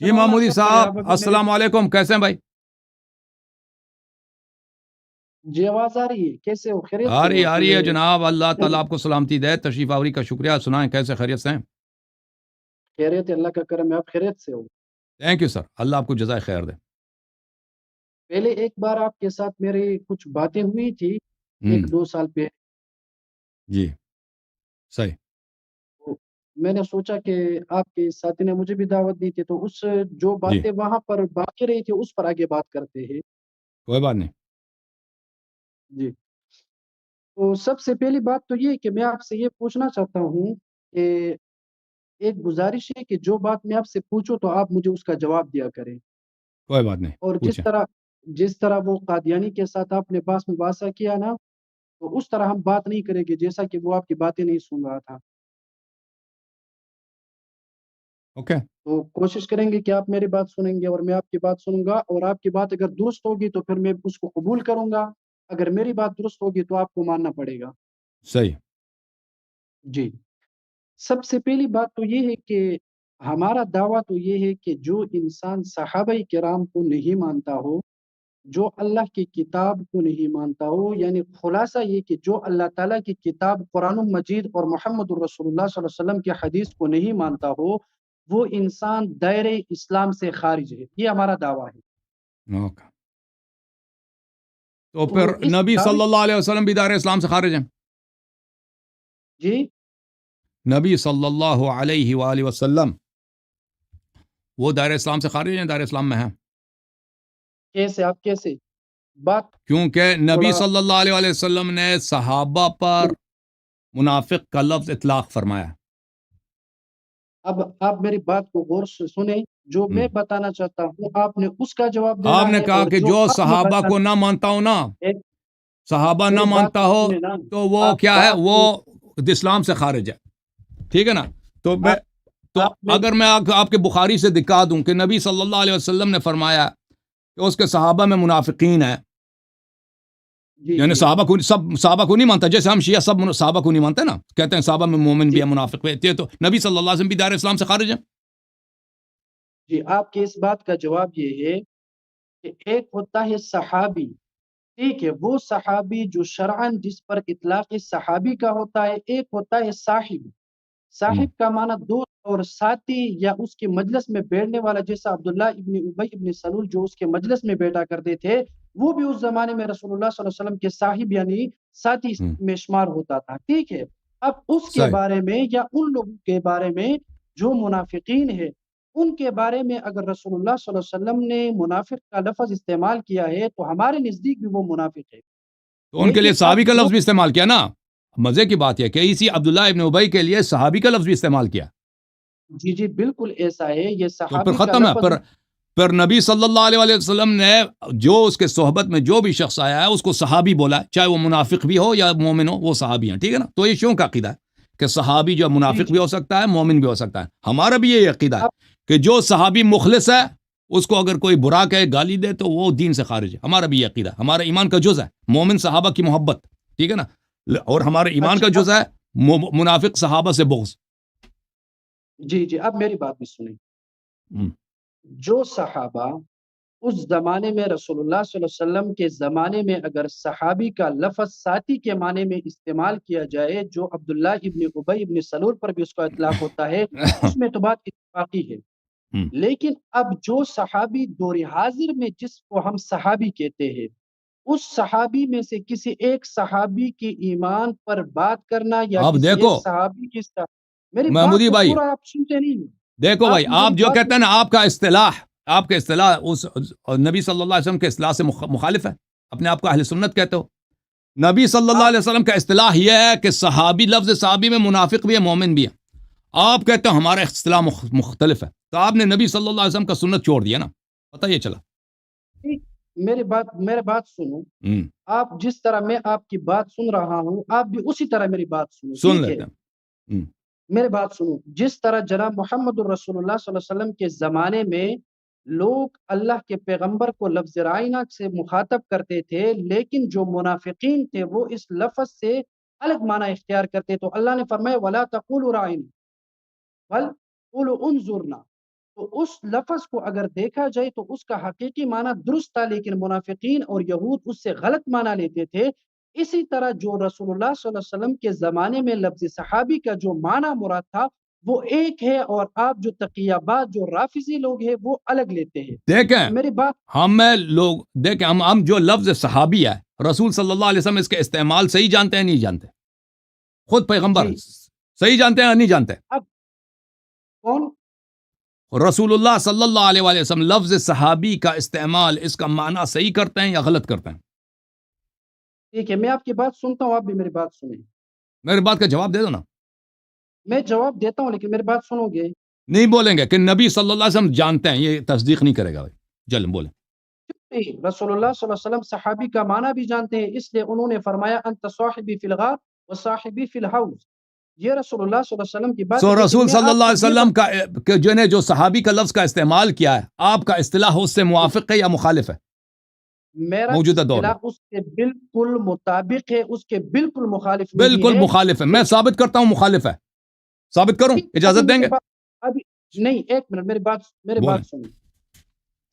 جی چلو اللہ محمودی خیر کرے. صاحب آپ ابھی میرے السلام علیکم، کیسے ہیں بھائی؟ جی آواز آ رہی ہے؟ کیسے ہو؟ خیریت آ سے ہو؟ رہی ہے اصل جناب، اللہ تعالیٰ آپ کو سلامتی دے، تشریف آوری کا شکریہ، سنائیں کیسے خیریت سے ہیں؟ خیریت ہے، اللہ کا کرم ہے. آپ خیریت سے ہو؟ تھینک یو سر، اللہ آپ کو جزائے خیر دے. پہلے ایک بار آپ کے ساتھ میری کچھ باتیں ہوئی تھی ہوں 1-2 سال پہلے. جی صحیح. تو میں نے سوچا کہ آپ کے ساتھی نے مجھے بھی دعوت دی تھی، تو اس جو جی باتیں وہاں پر باقی رہی تھی اس پر آگے بات کرتے ہیں. کوئی بات نہیں. جی. تو سب سے پہلی بات تو یہ کہ میں آپ سے یہ پوچھنا چاہتا ہوں کہ ایک گزارش ہے کہ جو بات میں آپ سے پوچھوں تو آپ مجھے اس کا جواب دیا کریں. کوئی بات نہیں، اور پوچھیں. جس طرح وہ قادیانی کے ساتھ آپ نے باس مباحثہ کیا نا، تو اس طرح ہم بات نہیں کریں گے جیسا کہ وہ آپ کی باتیں نہیں سن رہا تھا. اوکے. تو کوشش کریں گے کہ آپ میری بات سنیں گے اور میں آپ کی بات سنوں گا، اور آپ کی بات اگر درست ہوگی تو پھر میں اس کو قبول کروں گا. اگر میری بات درست ہوگی تو آپ کو ماننا پڑے گا. صحیح. جی. سب سے پہلی بات تو یہ ہے کہ ہمارا دعویٰ تو یہ ہے کہ جو انسان صحابہ کرام کو نہیں مانتا ہو، جو اللہ کی کتاب کو نہیں مانتا ہو، یعنی خلاصہ یہ کہ جو اللہ تعالیٰ کی کتاب قرآن مجید اور محمد الرسول اللہ صلی اللہ علیہ وسلم کی حدیث کو نہیں مانتا ہو، وہ انسان دائرہ اسلام سے خارج ہے. یہ ہمارا دعویٰ ہے. اوکے. تو تو پھر اس نبی دعوے صلی اللہ علیہ وسلم بھی دار اسلام سے خارج ہیں؟ جی نبی صلی اللہ علیہ وآلہ وسلم وہ دار اسلام سے خارج ہیں، دار اسلام میں ہیں؟ کیسے؟ آپ کیسے بات کیونکہ نبی تھوڑا صلی اللہ علیہ وآلہ وسلم نے صحابہ پر منافق کا لفظ اطلاق فرمایا. اب آپ میری بات کو غور سے سنیں. جو ہم۔ میں بتانا چاہتا ہوں آپ نے اس کا جواب دینا آپ نے ہے، کہا اور کہ جو جو اب میں صحابہ کو نہ مانتا ہو نا، ایک صحابہ نہ میری بات مانتا تو ہو سنیں نا. تو وہ آپ کیا ہے، بات وہ اسلام سے خارج ہے. ٹھیک ہے نا؟ تو میں آپ تو آپ میری اگر میں آپ کے بخاری سے دکھا دوں کہ نبی صلی اللہ علیہ وسلم نے فرمایا کہ اس کے صحابہ میں منافقین ہیں، جی یعنی جی سب صحابہ کو نہیں مانتا، جیسے ہم شیعہ سب صحابہ کو نہیں مانتے نا، کہتے ہیں صحابہ میں مومن بھی جی ہے، منافق بھی ہے، تو نبی صلی اللہ علیہ وسلم بھی دار اسلام سے خارج ہیں. جی آپ کے اس بات کا جواب یہ ہے کہ ایک ہوتا ہے صحابی. ٹھیک ہے، وہ صحابی جو شرعن جس پر اطلاق صحابی کا ہوتا ہے. ایک ہوتا ہے صاحب. ہم۔ صاحب کا معنی دوست اور ساتھی یا اس کے مجلس میں بیٹھنے والا، جیسا عبداللہ ابن ابی ابن سلول جو اس کے مجلس میں بیٹھا کرتے تھے، وہ بھی اس زمانے میں رسول اللہ صلی اللہ علیہ وسلم کے صاحب یعنی ساتھی ہم۔ میں شمار ہوتا تھا. ٹھیک ہے. اب اس کے صحیح. بارے میں یا ان لوگوں کے بارے میں جو منافقین ہے، ان کے بارے میں اگر رسول اللہ صلی اللہ علیہ وسلم نے منافق کا لفظ استعمال کیا ہے تو ہمارے نزدیک بھی وہ منافق ہے. تو ان کے لیے لیکن صحابی اب کا جو لفظ بھی استعمال کیا نا. مزے کی بات ہے کہ اسی عبداللہ ابن ابی کے لیے صحابی کا لفظ بھی استعمال کیا. جی جی بالکل ایسا ہے. یہ تو پھر صحابی کا ختم ہے. لفظ پھر نبی صلی اللہ علیہ وسلم نے جو اس کے صحبت میں جو بھی شخص آیا ہے اس کو صحابی بولا، چاہے وہ منافق بھی ہو یا مومن ہو، وہ صحابی ہیں. ٹھیک ہے نا؟ تو یہ شیعوں کا عقیدہ ہے کہ صحابی جو جی منافق بھی جی ہو سکتا ہے، مومن بھی ہو سکتا ہے. ہمارا بھی یہ عقیدہ ہے اب کہ جو صحابی مخلص ہے اس کو اگر کوئی برا کہے، گالی دے، تو وہ دین سے خارج ہے. ہمارا بھی یہ عقیدہ، ہمارا ایمان کا جز ہے مومن صحابہ کی محبت. ٹھیک ہے نا؟ اور ہمارے ایمان اچھا کا اب جز ہے منافق صحابہ سے بغض. جی جی اب میری بات بھی سنیں. ہم۔ جو صحابہ اس زمانے میں رسول اللہ صلی اللہ علیہ وسلم کے زمانے میں اگر صحابی کا لفظ ساتھی کے معنی میں استعمال کیا جائے، جو عبداللہ ابن ابی ابن سلول پر بھی اس کا اطلاق ہوتا ہے، اس میں تو بات اتفاقی ہے. ہم۔ لیکن اب جو صحابی دور حاضر میں جس کو ہم صحابی کہتے ہیں، اس صحابی میں سے کسی ایک صحابی کے ایمان پر بات کرنا یا اب کسی دیکھو ایک صحابی کی میری بات محمودی کو بھائی، پورا آپ سنتے نہیں ہیں. دیکھو بھائی، آپ آپ میری جو بات کہتے ہیں نا، آپ کا اصطلاح اس نبی صلی اللہ علیہ وسلم کے اصطلاح سے مخالف ہے. اپنے آپ کو اہل سنت کہتے ہو. نبی صلی اللہ آپ علیہ وسلم کا اصطلاح یہ ہے کہ صحابی، لفظ صحابی میں منافق بھی ہے، مومن بھی ہے. آپ کہتے ہو ہمارا اصطلاح مختلف ہے. تو آپ نے نبی صلی اللہ علیہ وسلم کا سنت چھوڑ دیا نا، پتہ یہ چلا. میرے بات سنو. ہم۔ آپ جس طرح میں آپ کی بات سن رہا ہوں، آپ بھی اسی طرح میری بات سنو. سن ٹھیک ہے؟ لیتے ہیں. ہم۔ میری بات سنو. جس طرح جناب محمد الرسول اللہ صلی اللہ علیہ وسلم کے زمانے میں لوگ اللہ کے پیغمبر کو لفظ رائنا سے مخاطب کرتے تھے، لیکن جو منافقین تھے وہ اس لفظ سے الگ معنی اختیار کرتے. تو اللہ نے فرمایا وَلَا تَقُولُوا رَاعِنَا بل قولوا انظرنا. تو اس لفظ کو اگر دیکھا جائے تو اس کا حقیقی معنی درست تھا، لیکن منافقین اور یہود اس سے غلط معنی لیتے تھے۔ اسی طرح جو رسول اللہ صلی اللہ علیہ وسلم کے زمانے میں لفظ صحابی کا جو معنی مراد تھا وہ ایک ہے، اور آپ جو تقیابات جو رافضی لوگ ہیں وہ الگ لیتے ہیں۔ دیکھیں میری بات ہم جو لفظ صحابی ہے، رسول صلی اللہ علیہ وسلم اس کے استعمال صحیح جانتے ہیں نہیں جانتے؟ خود پیغمبر جی صحیح جانتے ہیں یا نہیں جانتے؟ اب کون رسول اللہ صلی اللہ علیہ وآلہ وسلم لفظ صحابی کا استعمال، اس کا معنی صحیح کرتے ہیں یا غلط کرتے ہیں؟ ٹھیک ہے، میں آپ کی بات سنتا ہوں، آپ بھی میری بات سنیں۔ میری بات کا جواب دے دو نا۔ میں جواب دیتا ہوں لیکن میری بات سنو گے؟ نہیں بولیں گے کہ نبی صلی اللہ علیہ وسلم جانتے ہیں، یہ تصدیق نہیں کرے گا بھائی۔ چلیں بولیں۔ نہیں، رسول اللہ صلی اللہ علیہ وسلم صحابی کا معنی بھی جانتے ہیں، اس لیے انہوں نے فرمایا انت صاحبی فی الغار و صاحبی فی الحوض۔ یہ رسول اللہ صلی اللہ علیہ وسلم کی بات ہے، لیکن رسول میں صلی آپ اللہ کو علیہ یہ وسلم کا کہ جو صحابی کا لفظ کا استعمال کیا ہے، آپ کا اصطلاح اس سے موافق ہے یا مخالف ہے میرا موجودہ دور میں؟ اصطلاح اس کے بالکل مطابق ہے، اس کے بالکل مخالف نہیں بالکل ہے۔ مخالف ہے، میں ثابت کرتا ہوں مخالف ہے۔ ثابت کروں؟ اجازت دیں گے؟ ابھی نہیں، ایک منٹ میری بولیں۔ بات سنیں۔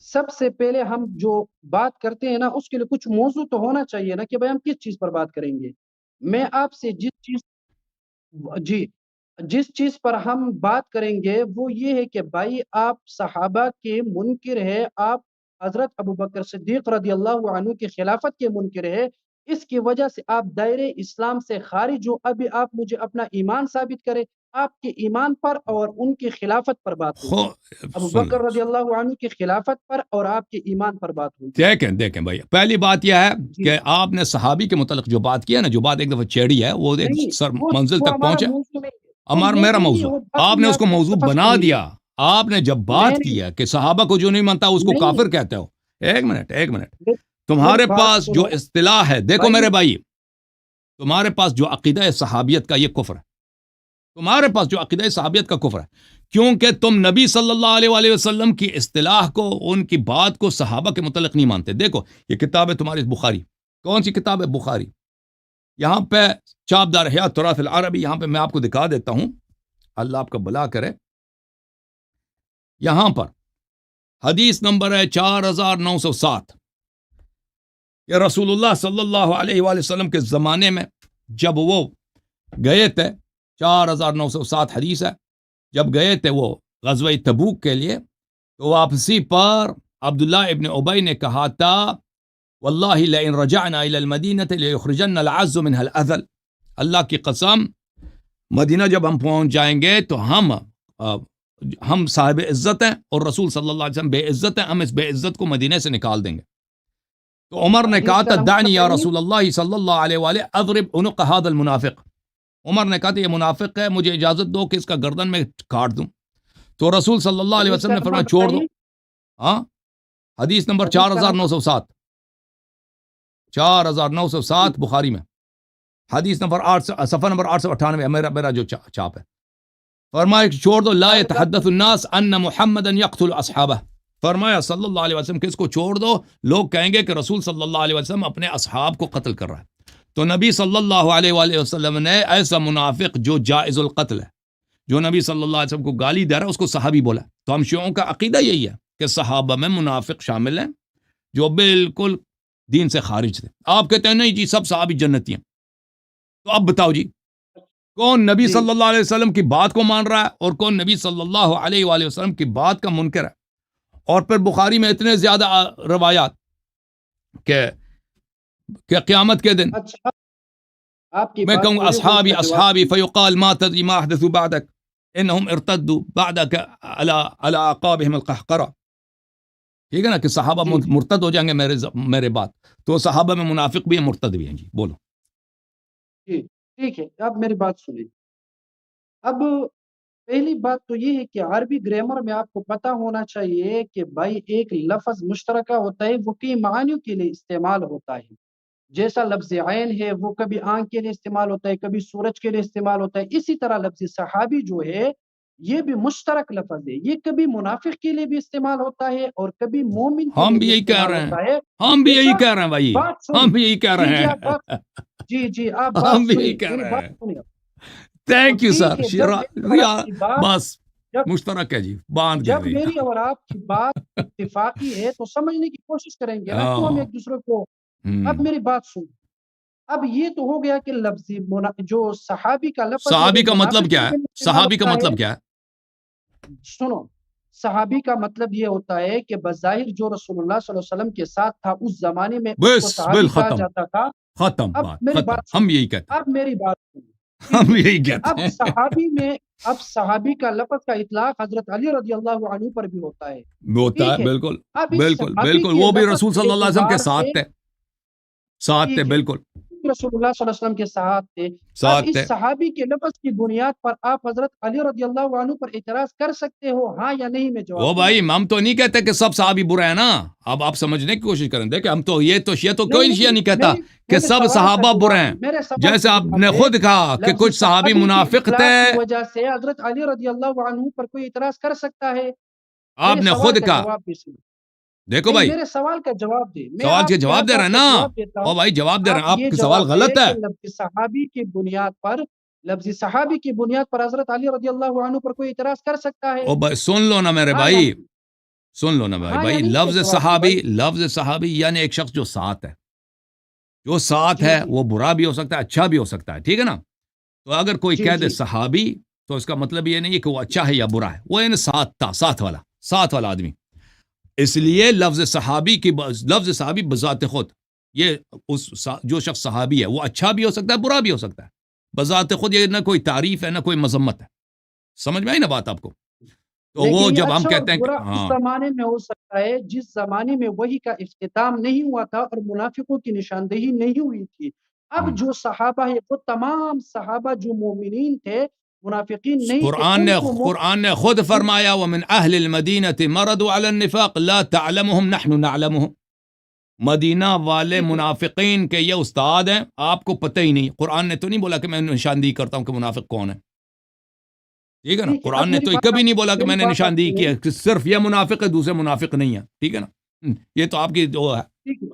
سب سے پہلے ہم جو بات کرتے ہیں نا اس کے لیے کچھ موضوع تو ہونا چاہیے نا کہ بھائی ہم کس چیز پر بات کریں گے۔ میں آپ سے جس چیز پر ہم بات کریں گے وہ یہ ہے کہ بھائی آپ صحابہ کے منکر ہے، آپ حضرت ابوبکر صدیق رضی اللہ عنہ کی خلافت کے منکر ہے، اس کی وجہ سے آپ دائرے اسلام سے خارج ہو۔ ابھی آپ مجھے اپنا ایمان ثابت کریں، آپ کے ایمان پر اور ان کی خلافت پر بات ہوگی، ابوبکر رضی اللہ عنہ کی خلافت پر اور آپ کے ایمان پر بات ہوگی۔ دیکھیں بھائی، پہلی بات یہ ہے جی کہ آپ نے صحابی کے متعلق جو بات کی ہے نا، جو بات ایک دفعہ چھیڑی ہے، وہ ایک نہیں، منزل وہ تک ہمارا پہنچے۔ موضوع نہیں ہے، وہ میرا نہیں ہے، موضوع وہ بات آپ نے میں اس کو آپ موضوع لفظ بنا سنیے۔ دیا۔ آپ نے جب بات کی ہے کہ صحابہ کو جو نہیں مانتا اس کو نہیں، کافر کہتے ہو۔ ایک منٹ میری تمہارے بات پاس جو سنو اصطلاح ہے، دیکھو میرے بھائی، تمہارے پاس جو عقیدہ صحابیت کا یہ کفر ہے، تمہارے پاس جو عقیدہ صحابیت کا کفر ہے، کیونکہ تم نبی صلی اللہ علیہ وآلہ وسلم کی اصطلاح کو، ان کی بات کو صحابہ کے متعلق نہیں مانتے۔ دیکھو یہ کتاب ہے تمہاری بخاری، کون سی کتاب ہے؟ بخاری۔ یہاں پہ چاپدار حیات تراث العربی، یہاں پہ میں آپ کو دکھا دیتا ہوں، اللہ آپ کا بھلا کرے۔ یہاں پر حدیث نمبر ہے 4907۔ یہ رسول اللہ صلی اللہ علیہ وآلہ وسلم کے زمانے میں جب وہ گئے تھے، 4907 حدیث ہے، جب گئے تھے وہ غزوہ تبوک کے لیے، تو واپسی پر عبداللہ ابن ابی نے کہا تھا واللہ لئن رجعنا الى المدینة لیخرجن العز منها الاذل، اللہ کی قسم مدینہ جب ہم پہنچ جائیں گے تو ہم صاحب عزت ہیں اور رسول صلی اللہ علیہ وسلم بے عزت ہیں، ہم اس بے عزت کو مدینہ سے نکال دیں گے۔ تو عمر نے کہا تھا دعنی یا رسول اللہ صلی اللہ علیہ وآلہ اضرب عنق هذا المنافق، عمر نے کہا تھا یہ منافق ہے، مجھے اجازت دو کہ اس کا گردن میں کاٹ دوں۔ تو رسول صلی اللہ علیہ وسلم نے فرمایا چھوڑ دو۔ ہاں، حدیث نمبر 4907، 4907 بخاری میں، حدیث نمبر 8، صفحہ نمبر 898 میرا جو چھاپ ہے۔ فرمایا کہ چھوڑ دو، لا يتحدث الناس ان محمدا يقتل اصحابہ، فرمایا صلی اللہ علیہ وسلم کہ اس کو چھوڑ دو، لوگ کہیں گے کہ رسول صلی اللہ علیہ وسلم اپنے اصحاب کو قتل کر رہا ہے۔ تو نبی صلی اللہ علیہ وآلہ وسلم نے ایسا منافق جو جائز القتل ہے، جو نبی صلی اللہ علیہ وسلم کو گالی دے رہا ہے، اس کو صحابی بولا۔ تو ہم شیعوں کا عقیدہ یہی ہے کہ صحابہ میں منافق شامل ہیں جو بالکل دین سے خارج تھے۔ آپ کہتے ہیں نہیں جی سب صحابی جنتی ہیں، تو اب بتاؤ جی کون نبی صلی اللہ علیہ وسلم کی بات کو مان رہا ہے اور کون نبی صلی اللہ علیہ وآلہ وسلم کی بات کا منکر ہے؟ اور پھر بخاری میں اتنے زیادہ روایات کہ قیامت کے دن میں کہوں اصحابی اصحابی فیقال ما تدری ما احدثوا بعدک انہم ارتدوا بعدک علی اعقابہم القہقرہ، ٹھیک ہے نا، کہ صحابہ مرتد ہو جائیں گے میرے بعد۔ تو صحابہ میں منافق بھی ہیں، مرتد بھی ہیں۔ جی بولو۔ جی ٹھیک ہے، اب میری بات سنیں۔ اب پہلی بات تو یہ ہے کہ عربی گرامر میں آپ کو پتہ ہونا چاہیے کہ بھائی ایک لفظ مشترکہ ہوتا ہے، وہ کئی معنیوں کے لیے استعمال ہوتا ہے۔ جیسا لفظ عین ہے وہ کبھی آنکھ کے لیے استعمال ہوتا ہے، کبھی سورج کے لیے استعمال ہوتا ہے، اسی طرح لفظ صحابی جو ہے یہ بھی مشترک لفظ ہے، یہ کبھی منافق کے لیے بھی استعمال ہوتا ہے اور کبھی مومن کے ہم لیے بھی بھی یہی کہہ استعمال رہے ہوتا ہیں، ہے۔ ہم بھی یہی کہہ رہے ہیں بھائی، ہم بھی یہی کہہ رہے ہیں، جی آپ ہم بات بھی سنیے، یہی کہہ میری رہے بات ہیں۔ سنیے۔ تھینک یو ٹھیک ہے، سر، جب مشترک ہے جی، باندھ جب گئے میری اور آپ کی بات اتفاقی ہے تو سمجھنے کی کوشش کریں گے نا کیوں ہم ایک دوسرے کو. اب میری بات سن. اب یہ تو ہو گیا کہ لفظی جو صحابی کا لفظ ہے صحابی وہ کا مطلب کیا منافقوں ہے؟ کے استعمال صحابی کا ہوتا مطلب ہے. کیا ہے؟ سنو، صحابی کا مطلب یہ ہوتا ہے کہ بظاہر جو رسول اللہ صلی اللہ علیہ وسلم کے ساتھ تھا اس زمانے میں اس کو بس صحابی کہا ختم، جاتا تھا. ختم اب بات، میری ختم، بات سن. ہم یہی کہتے ہیں، اب میری بات سن. ٹھیک ہم ہے. یہی کہتے اب ہیں. صحابی میں اب صحابی کا لفظ کا اطلاق حضرت علی رضی اللہ عنہ پر بھی ہوتا ہے. ہوتا ہے، ٹھیک ہے. بالکل اب اس بالکل صحابی بالکل، کے وہ بھی لفظ رسول کے صلی اللہ علیہ وسلم کے اعتبار ساتھ سے تھے، ساتھ تھے، ٹھیک ہے بالکل رسول اللہ صلی اللہ علیہ وسلم کے ساتھ تھے. اب ساتھ اس تھے. صحابی کے لفظ کی بنیاد پر آپ حضرت علی رضی اللہ عنہ پر اعتراض کر سکتے ہو، ہاں یا نہیں؟ میں وہ جواب بھائی دوں گا. ہم تو نہیں کہتے کہ سب صحابی برے ہیں نا، اب آپ سمجھنے کی کوشش کریں. دیکھیں ہم تو یہ تو کوئی شیعہ نہیں کہتا کہ میرے سب سوال کا صحابہ برے جواب ہیں. میرے سوال جیسے کا آپ جواب نے دے. خود کہا کہ لفظ کچھ صحابی صحابی کے منافق اطلاق تھے، کی وجہ سے حضرت علی رضی اللہ عنہ پر کوئی اعتراض کر سکتا ہے؟ آپ میرے نے سوال خود کا کہا. جواب بھی سنو. دیکھو نہیں، بھائی میرے سوال کا جواب دے. میں سوال آپ کے کے ہر جواب دے رہے بات ہیں کا نا. جواب دیتا او ہوں. بھائی جواب دے رہے آپ ہیں، آپ یہ کے سوال جواب دے غلط ہے. کہ لفظ صحابی کی بنیاد پر لفظ صحابی کی بنیاد پر حضرت علی رضی اللہ عنہ پر کوئی اعتراض کر سکتا ہے؟ او بھائی سن لو نا میرے ہاں یا بھائی، نہیں؟ سن لو نا ہاں یا بھائی، نہیں میں لفظ جواب دوں صحابی، بھائی. لفظ صحابی یعنی ایک شخص جو ساتھ ہے، جو ساتھ جی ہے جی وہ برا بھی ہو سکتا ہے، اچھا بھی ہو سکتا ہے، ٹھیک ہے نا. تو اگر کوئی جی کہہ دے جی صحابی تو اس کا مطلب یہ نہیں ہے کہ وہ اچھا ہے یا برا ہے، وہ یعنی ساتھ تھا، ساتھ والا آدمی. اس لیے لفظ صحابی لفظ صحابی بذات خود یہ جو شخص صحابی ہے وہ اچھا بھی ہو سکتا ہے، برا بھی ہو سکتا ہے. بذات خود یہ نہ کوئی تعریف ہے نہ کوئی مذمت ہے. سمجھ میں آئی نا بات آپ کو؟ تو وہ لیکن یہ جب ہم اچھا اور کہتے ہیں کہ برا اس ہاں زمانے میں ہو سکتا ہے جس زمانے میں وحی کا اختتام نہیں ہوا تھا اور منافقوں کی نشاندہی نہیں ہوئی تھی. اب جو صحابہ ہے وہ تمام صحابہ جو مومنین تھے، منافقین نہیں تھے، قرآن ان نے کو قرآن نے خود فرمایا ومن اہل المدینہ مردوا علی النفاق لا تعلمهم نحن نعلمهم. مدینہ والے ٹھیک ہے منافقین کے یہ استاد ہیں، آپ کو پتہ ہی نہیں. قرآن نے تو نہیں بولا کہ میں نشاندہی کرتا ہوں کہ منافق کون ہے، ٹھیک ہے نا. ٹھیک ہے. اب قرآن نے میری تو بات کبھی نہیں بولا کہ میری میں نے بات آپ نشاندہی کی سنیں. ہے کہ صرف یہ منافق ہے دوسرے منافق نہیں ہے، ٹھیک ہے نا. یہ تو آپ کی وہ ہے. ٹھیک ہے.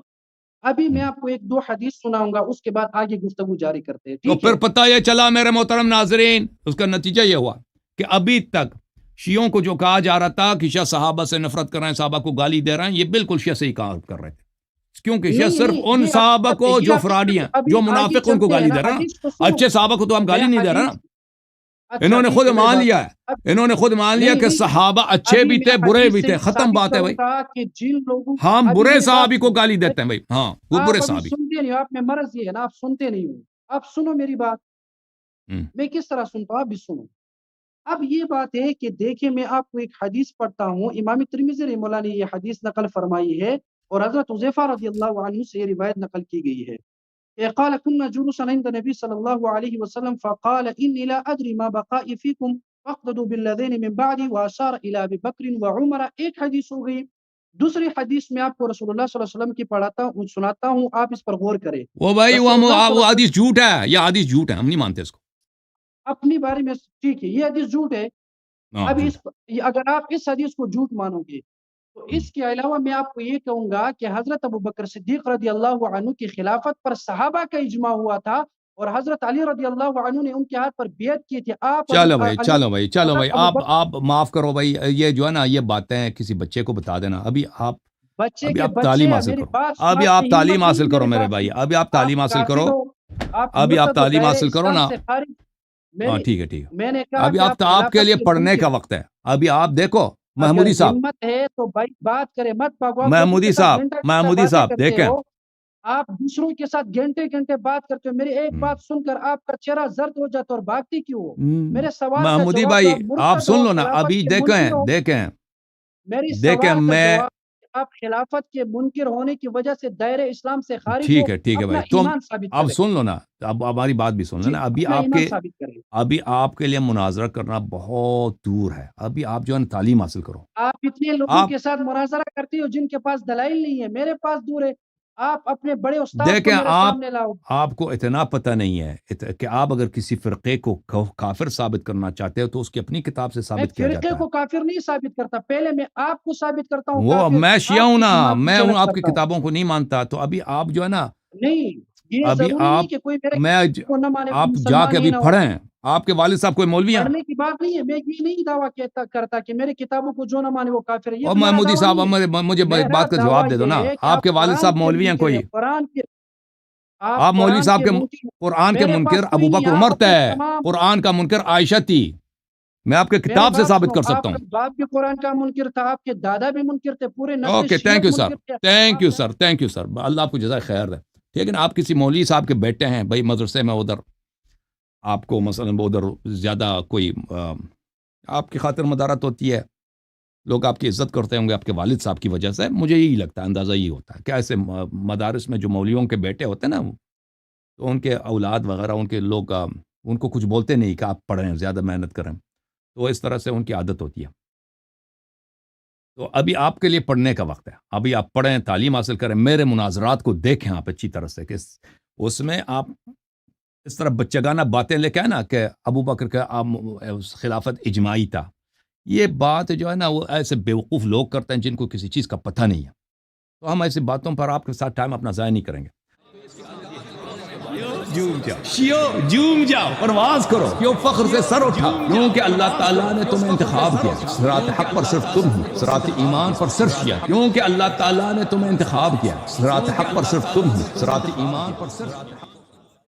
ابھی میں آپ کو ایک دو حدیث سناؤں گا، اس کے بعد آگے گفتگو جاری کرتے ہیں. تو ٹھیک پھر ہے. پتہ یہ چلا میرے محترم ناظرین، اس کا نتیجہ یہ ہوا کہ ابھی تک شیعوں کو جو کہا جا رہا تھا کہ شیعہ صحابہ سے نفرت کر رہے ہیں، صحابہ کو گالی دے رہے ہیں، یہ بالکل شیعہ سے ہی کہا کر رہے تھے. کیونکہ شیعہ نہیں صرف نہیں ان یہ صحابہ کو یہ جو حدیث فراڈی ہیں، ابھی جو آگے منافق ان کو چلتے ہیں گالی نا. دے رہے ہیں نا. حدیث تو سنو. اچھے صحابہ کو تو ہم میں گالی نہیں دے رہے نا. حدیث اچھا انہوں نے ٹھیک خود ہے میری مان بات. لیا ہے، انہوں نے خود مان لیا نہیں کہ نہیں صحابہ اچھے ابھی بھی میں تھے برے حدیث بھی سے تھے، یہ ختم ثابت بات ہے کروں بھائی. گا کہ جن لوگوں ہم ابھی برے میری بات صحابی کو سنو. گالی دیتے ہیں بھائی، ہاں وہ برے آپ ابھی صحابی. سنتے نہیں ہو. آپ میں مرض یہ ہے نا، آپ سنتے نہیں ہو. آپ سنو میری بات. ہم۔ میں کس طرح سنتا ہوں آپ بھی سنو. اب یہ بات ہے کہ دیکھیں میں آپ کو ایک حدیث پڑھتا ہوں. امام ترمذی رحمہ اللہ نے یہ حدیث نقل فرمائی ہے اور حضرت حذیفہ رضی اللہ عنہ سے یہ روایت نقل کی گئی ہے. قال كنا جلوسا عند النبي صلى الله عليه وسلم فقال إني لا أدري ما بقائي فيكم فاقتدوا بالذين من بعدي وأشار إلى أبي بكر وعمر. ایک حدیث ہو گئی. دوسری حدیث میں آپ کو رسول اللہ صلی اللہ علیہ وسلم کی پڑھاتا ہوں، سناتا ہوں، آپ اس پر غور کریں. وہ بھائی رسول اللہ صلی وہ اللہ علیہ حدیث جھوٹ ہے، یہ حدیث جھوٹ ہے، ہم نہیں مانتے اس کو. وسلم اپنی بارے میں ٹھیک ہے یہ حدیث جھوٹ ہے. ہاں اب جھوٹ اگر آپ اس حدیث کو جھوٹ مانو گے تو ہے. اس کے علاوہ میں آپ کو یہ کہوں گا کہ حضرت ابو بکر صدیق رضی اللہ عنہ کی خلافت پر صحابہ کا اجماع ہوا تھا اور حضرت علی رضی اللہ عنہ نے ان کے ہاتھ پر بیعت کی تھی. آپ چلو حضرت بھائی علی چلو بھائی چلو بھائی، حضرت ابو بکر آپ معاف کرو بھائی، یہ جو ہے نا یہ باتیں کسی بچے کو بتا دینا. ابھی بچے کے آپ بچے تعلیم حاصل میری کرو، بات ابھی سناتے آپ ہمت تعلیم نہیں حاصل ہے. کرو میری میرے بات بھائی، سن. ابھی آپ آپ تعلیم حاصل کرو، کافر ہو، آپ ابھی آپ مرتد ہو، تعلیم دائرہ حاصل کرو اسلام نا. سے خارج. ہاں میری ٹھیک ہے ٹھیک ہے. میں نے کہا ابھی کہ آپ کے خلافت لیے کے پڑھنے کا منکر. وقت ہے. ابھی آپ دیکھو اگر محمودی صاحب، ہمت ہے تو بھائی بات کرے، مت بھگو. آپ لوگوں کے محمودی ساتھ صاحب، گھنٹہ گھنٹہ محمودی باتیں صاحب کرتے دیکھیں. ہو. آپ دوسروں کے ساتھ گھنٹے گھنٹے بات کرتے ہو. میری ایک بات سن کر آپ کا چہرہ زرد ہو جاتا اور بھاگتی کیوں ہو؟ میرے سوال کا محمودی جواب دو. بھائی آپ آپ مرتد سن ہو، لو نا، خلافت ابھی کے منکر ہو. دیکھیں میری دیکھیں سوال کا میں. جواب، آپ خلافت کے منکر ہونے کی وجہ سے دائرہ اسلام سے خارج ہو. ٹھیک ہے اپنا بھائی، تم ایمان ثابت اب کریں. سن لو نا، اب ہماری بات بھی سن لو جی، نا. اپنا ایمان ثابت کریں. ابھی آپ کے لیے مناظرہ کرنا بہت دور ہے. ابھی آپ جو ہے نا تعلیم حاصل کرو. آپ اتنے لوگوں آپ کے ساتھ مناظرہ کرتے ہو جن کے پاس دلائل نہیں ہے. میرے پاس دور ہے. آپ اپنے بڑے استاد کو دیکھیں، میرے سامنے لاؤ. آپ کو اتنا پتہ نہیں ہے کہ آپ اگر کسی فرقے کو کافر ثابت کرنا چاہتے ہو تو اس کی اپنی کتاب سے میں ثابت کیا فرقے جاتا ہے. کو کافر نہیں ثابت کرتا. پہلے میں آپ کو ثابت کرتا ہوں وہ کافر. میں شیعہ آپ ہوں کی نا، ایمان کی میں جھلک آپ کی کرتا ہوں. کتابوں کو نہیں مانتا. تو ابھی آپ جو ہے نا نہیں، یہ ابھی ضروری نہیں آپ کہ کوئی میرے میں کو نہ مانے وہ آپ جا مسلمان کے ہی ابھی نہ ہو۔ پڑھیں، آپ کے والد صاحب کوئی مولوی ہیں؟ پڑھنے کی بات نہیں ہے، میں یہ نہیں دعویٰ کرتا کہ میرے کتابوں کو جو نہ مانے وہ کافر ہے، یہ اور تو میرا محمودی دعویٰ صاحب نہیں ہے۔ مجھے میرا ایک بات کا دعویٰ جواب دے دو یہ نا، ہے کہ آپ کے والد صاحب مولوی ہیں کوئی؟ آپ مولوی صاحب کے قرآن کے میرے منکر پاس کوئی ابو نہیں بکر ہے، آپ عمر اپنے ہے، تمام قرآن کا منکر عائشہ تھی، میں آپ کے میرے کتاب سے بات ثابت سنو، کر آپ سکتا ہوں۔ کا باپ بھی قرآن کا منکر تھا، آپ کے دادا بھی منکر تھے، پورے نسل اوکے، تھینک شیعت یو سر، منکر تھے۔ Thank you sir, thank you sir, اللہ آپ کو جزائے خیر دے۔ ٹھیک ہے نا، آپ کسی مولوی صاحب کے بیٹے ہیں بھائی مدرسے میں، ادھر آپ کو مثلا ادھر زیادہ کوئی آپ کی خاطر مدارت ہوتی ہے، لوگ آپ کی عزت کرتے ہوں گے آپ کے والد صاحب کی وجہ سے، مجھے یہی لگتا ہے، اندازہ یہی ہوتا ہے کہ ایسے مدارس میں جو مولویوں کے بیٹے ہوتے ہیں نا، تو ان کے اولاد وغیرہ ان کے لوگ ان کو کچھ بولتے نہیں کہ آپ پڑھیں، زیادہ محنت کریں، تو اس طرح سے ان کی عادت ہوتی ہے۔ تو ابھی آپ کے لیے پڑھنے کا وقت ہے، ابھی آپ پڑھیں، تعلیم حاصل کریں، میرے مناظرات کو دیکھیں آپ اچھی طرح سے، کہ اس میں آپ اس طرح بچگانہ باتیں لے کے آئے نا کہ ابو بکر کا خلافت اجماعی تھا، یہ بات جو ہے نا وہ ایسے بیوقوف لوگ کرتے ہیں جن کو کسی چیز کا پتہ نہیں ہے، تو ہم ایسی باتوں پر آپ کے ساتھ ٹائم اپنا ضائع نہیں کریں گے۔ جوم جاؤ، پرواز کرو، کیوں فخر سے سر اٹھا، کیونکہ اللہ تعالیٰ نے تمہیں انتخاب کیا، صراط حق پر صرف تم ہو، صراط ایمان پر صرف کیا، کیونکہ اللہ تعالیٰ نے تمہیں انتخاب کیا، صراط حق پر صرف تم ہو، صراط ایمان پر صرف